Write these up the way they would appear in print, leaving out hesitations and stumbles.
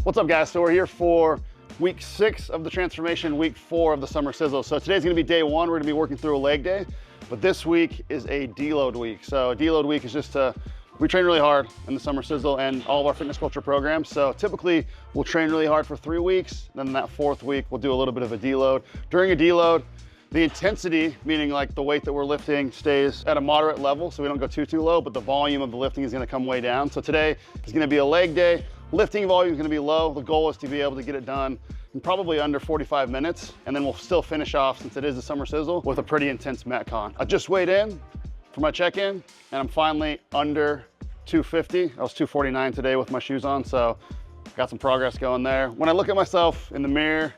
What's up, guys? So we're here for week 6 of the transformation, week 4 of the Summer Sizzle. So today's gonna be day 1. We're gonna be working through a leg day, but this week is a deload week. So a deload week is just we train really hard in the Summer Sizzle and all of our fitness culture programs. So typically we'll train really hard for 3 weeks. Then that 4th week, we'll do a little bit of a deload. During a deload, the intensity, meaning like the weight that we're lifting, stays at a moderate level, so we don't go too low, but the volume of the lifting is gonna come way down. So today is gonna be a leg day. Lifting volume is gonna be low. The goal is to be able to get it done in probably under 45 minutes, and then we'll still finish off, since it is the Summer Sizzle, with a pretty intense Metcon. I just weighed in for my check-in, and I'm finally under 250. I was 249 today with my shoes on, so got some progress going there. When I look at myself in the mirror,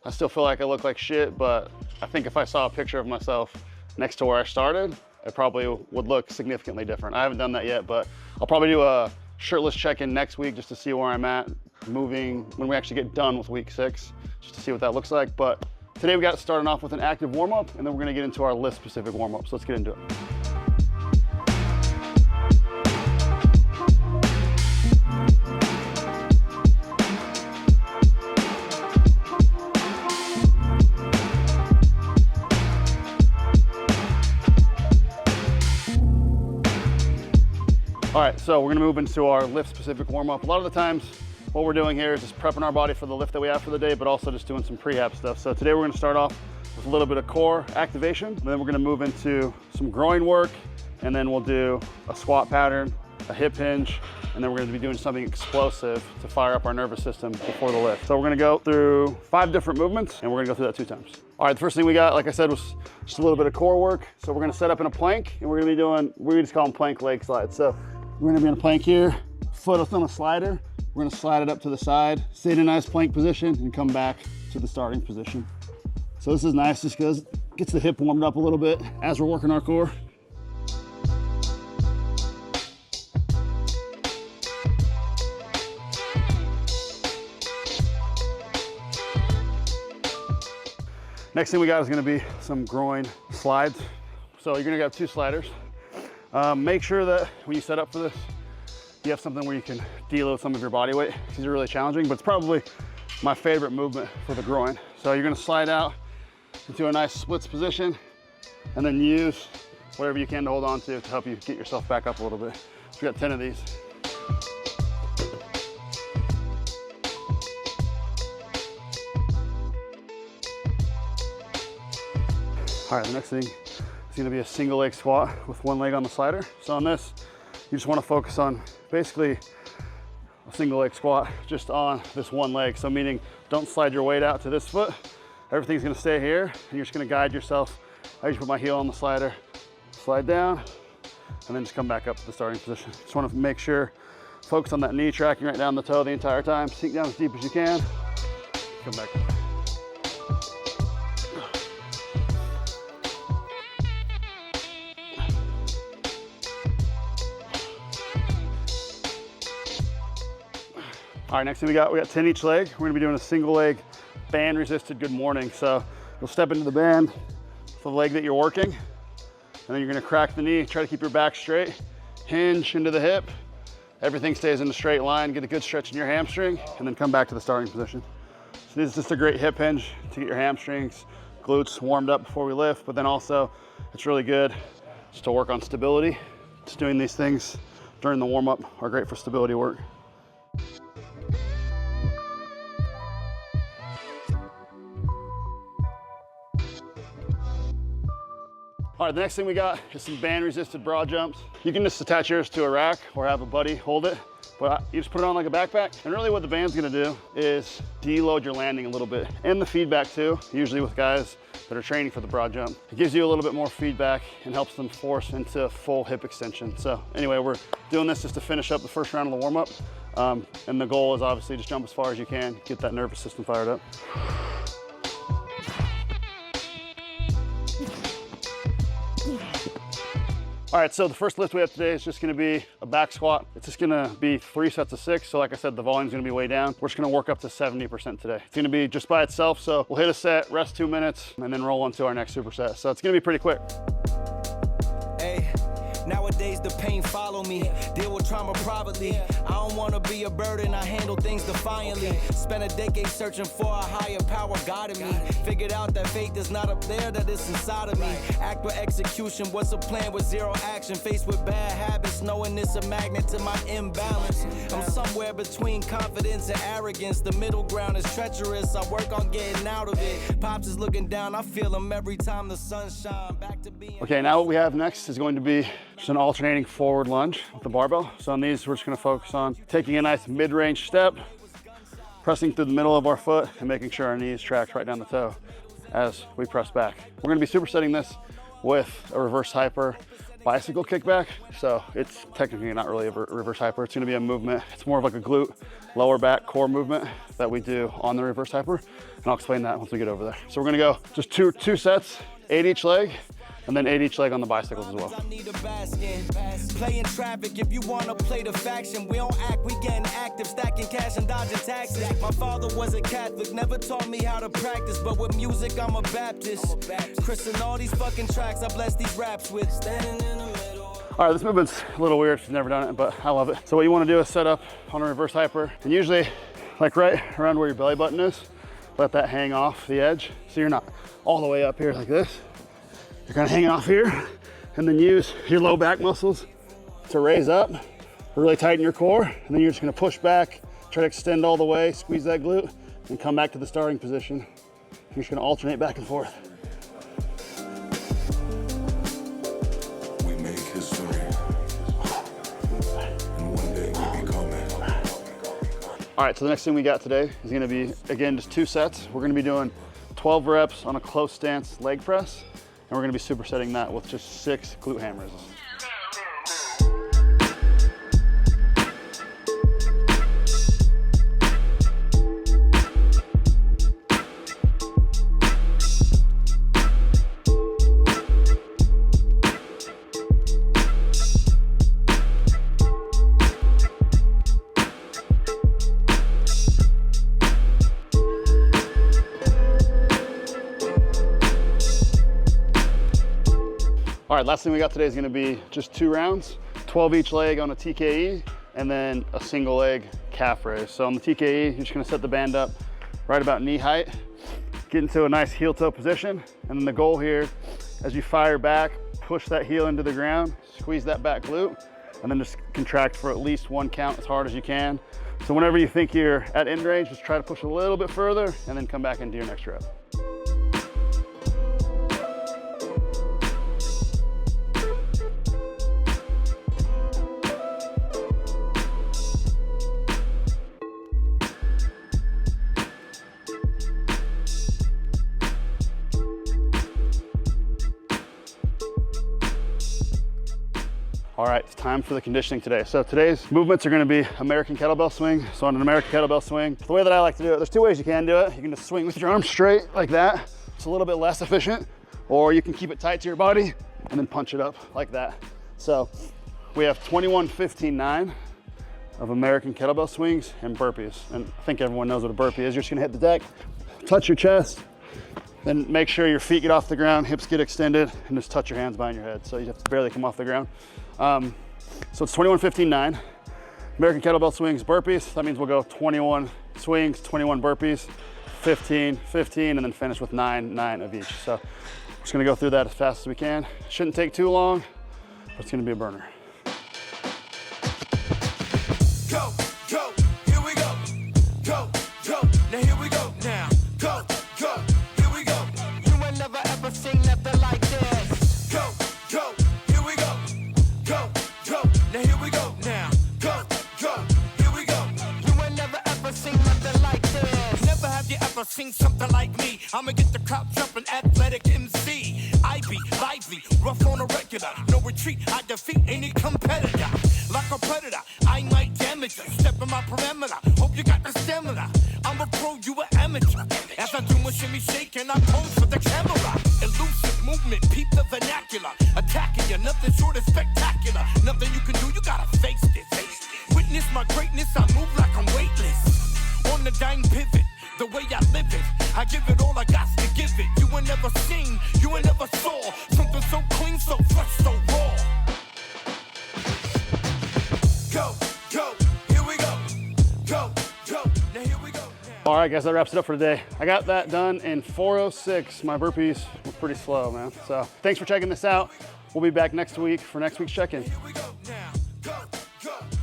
I still feel like I look like shit, but I think if I saw a picture of myself next to where I started, it probably would look significantly different. I haven't done that yet, but I'll probably do a shirtless check-in next week just to see where I'm at moving when we actually get done with week 6, just to see what that looks like. But today we got starting off with an active warm-up, and then we're gonna get into our lift-specific warm-up. So let's get into it. All right, so we're gonna move into our lift-specific warm-up. A lot of the times, what we're doing here is just prepping our body for the lift that we have for the day, but also just doing some prehab stuff. So today we're gonna start off with a little bit of core activation, and then we're gonna move into some groin work, and then we'll do a squat pattern, a hip hinge, and then we're gonna be doing something explosive to fire up our nervous system before the lift. So we're gonna go through 5 different movements, and we're gonna go through that 2 times. All right, the first thing we got, like I said, was just a little bit of core work. So we're gonna set up in a plank, and we're gonna be doing, we just call them plank leg slides. So we're gonna be in a plank here, foot is on a slider. We're gonna slide it up to the side, stay in a nice plank position, and come back to the starting position. So this is nice just because it gets the hip warmed up a little bit as we're working our core. Next thing we got is gonna be some groin slides. So you're gonna have 2 sliders. Make sure that when you set up for this, you have something where you can deload some of your body weight, because these are really challenging, but it's probably my favorite movement for the groin. So you're gonna slide out into a nice splits position, and then use whatever you can to hold on to help you get yourself back up a little bit. So we got 10 of these. All right, the next thing is gonna be a single leg squat with 1 leg on the slider. So on this, you just wanna focus on basically a single leg squat just on this 1 leg. So meaning, don't slide your weight out to this foot. Everything's gonna stay here, and you're just gonna guide yourself. I just put my heel on the slider, slide down, and then just come back up to the starting position. Just wanna make sure, focus on that knee tracking right down the toe the entire time. Sink down as deep as you can, come back up. All right, next thing we got 10 each leg. We're gonna be doing a single leg band resisted good morning. So you'll step into the band with the leg that you're working, and then you're gonna crack the knee, try to keep your back straight, hinge into the hip. Everything stays in a straight line, get a good stretch in your hamstring, and then come back to the starting position. So this is just a great hip hinge to get your hamstrings, glutes warmed up before we lift, but then also it's really good just to work on stability. Just doing these things during the warm up are great for stability work. All right, the next thing we got is some band resisted broad jumps. You can just attach yours to a rack or have a buddy hold it, but you just put it on like a backpack. And really what the band's gonna do is deload your landing a little bit, and the feedback too, usually with guys that are training for the broad jump. It gives you a little bit more feedback and helps them force into full hip extension. So anyway, we're doing this just to finish up the first round of the warm up. And the goal is obviously just jump as far as you can, get that nervous system fired up. All right, so the first lift we have today is just gonna be a back squat. It's just gonna be 3 sets of 6. So like I said, the volume's gonna be way down. We're just gonna work up to 70% today. It's gonna be just by itself. So we'll hit a set, rest 2 minutes, and then roll into our next superset. So it's gonna be pretty quick. Hey, Nowadays the pain follow me, deal with trauma privately. I don't wanna be a burden, I handle things defiantly. Spent a decade searching for a higher power guiding me. Figured out that faith is not up there, that it's inside of me. Act with execution, what's a plan with zero action? Faced with bad habits, knowing it's a magnet to my imbalance. I'm somewhere between confidence and arrogance. The middle ground is treacherous, I work on getting out of it. Pops is looking down, I feel him every time the sun shines. Back to being... Okay, now what we have next is going to be just an alternating forward lunge with the barbell. So on these, we're just gonna focus on taking a nice mid-range step, pressing through the middle of our foot and making sure our knees track right down the toe as we press back. We're gonna be supersetting this with a reverse hyper bicycle kickback. So it's technically not really a reverse hyper. It's gonna be a movement. It's more of like a glute, lower back core movement that we do on the reverse hyper. And I'll explain that once we get over there. So we're gonna go just two sets, 8 each leg, and then 8 each leg on the bicycles as well. Playing traffic, if you wanna play the faction, we don't act, we getting active, stacking cash and dodging taxes. My father was a Catholic, never taught me how to practice, but with music I'm a Baptist. Chris and all these fucking tracks I bless these raps with. Standing in the middle. All right, this movement's a little weird if you've never done it, but I love it. So what you wanna do is set up on a reverse hyper, and usually like right around where your belly button is, let that hang off the edge. So you're not all the way up here like this. You're kind of hanging off here, and then use your low back muscles to raise up, really tighten your core, and then you're just gonna push back, try to extend all the way, squeeze that glute, and come back to the starting position. You're just gonna alternate back and forth. We make history, and one day we become it. All right, so the next thing we got today is gonna be, again, just 2 sets. We're gonna be doing 12 reps on a close stance leg press. And we're gonna be supersetting that with just 6 glute ham raises. All right, last thing we got today is gonna be just 2 rounds, 12 each leg on a TKE, and then a single leg calf raise. So on the TKE, you're just gonna set the band up right about knee height, get into a nice heel toe position, and then the goal here, as you fire back, push that heel into the ground, squeeze that back glute, and then just contract for at least 1 count as hard as you can. So whenever you think you're at end range, just try to push a little bit further, and then come back into your next rep. All right, it's time for the conditioning today. So today's movements are gonna be American kettlebell swing. So on an American kettlebell swing, the way that I like to do it, there's 2 ways you can do it. You can just swing with your arms straight like that. It's a little bit less efficient, or you can keep it tight to your body and then punch it up like that. So we have 21, 15, 9 of American kettlebell swings and burpees. And I think everyone knows what a burpee is. You're just gonna hit the deck, touch your chest, then make sure your feet get off the ground, hips get extended, and just touch your hands behind your head. So you have to barely come off the ground. So it's 21, 15, 9. American kettlebell swings, burpees. That means we'll go 21 swings, 21 burpees, 15, 15, and then finish with 9, 9 of each. So we're just gonna go through that as fast as we can. Shouldn't take too long, but it's gonna be a burner. Go, go, here we go. Go, go, now here we go. Now, go, go, here we go. You ain't never ever seen nothing like this. Go, go, here we go. Go, go, now here we go. Now, go, go, here we go. You ain't never ever seen nothing like this. Never have you ever seen something like me. I'ma get the crowd jumping, athletic MC. I be lively, rough on a regular. No retreat, I defeat any competitor. Like a predator, I might damage you. Step in my perimeter, hope you got the stamina. I'm a pro, you an amateur. As I do my shimmy shake and I pose for the camera. Elusive movement, peep the vernacular. Attacking you, nothing short of spectacular. Nothing you can do, you gotta face this. Witness my greatness, I move like I'm weightless. On the dime pivot, the way I live it, I give it all I got to give it. You ain't never seen, you ain't never saw something so clean, so fresh, so raw. Now here we go. All right, guys, that wraps it up for today. I got that done in 4:06. My burpees were pretty slow, man. So thanks for checking this out. We'll be back next week for next week's check-in. Here we go now. Go, go.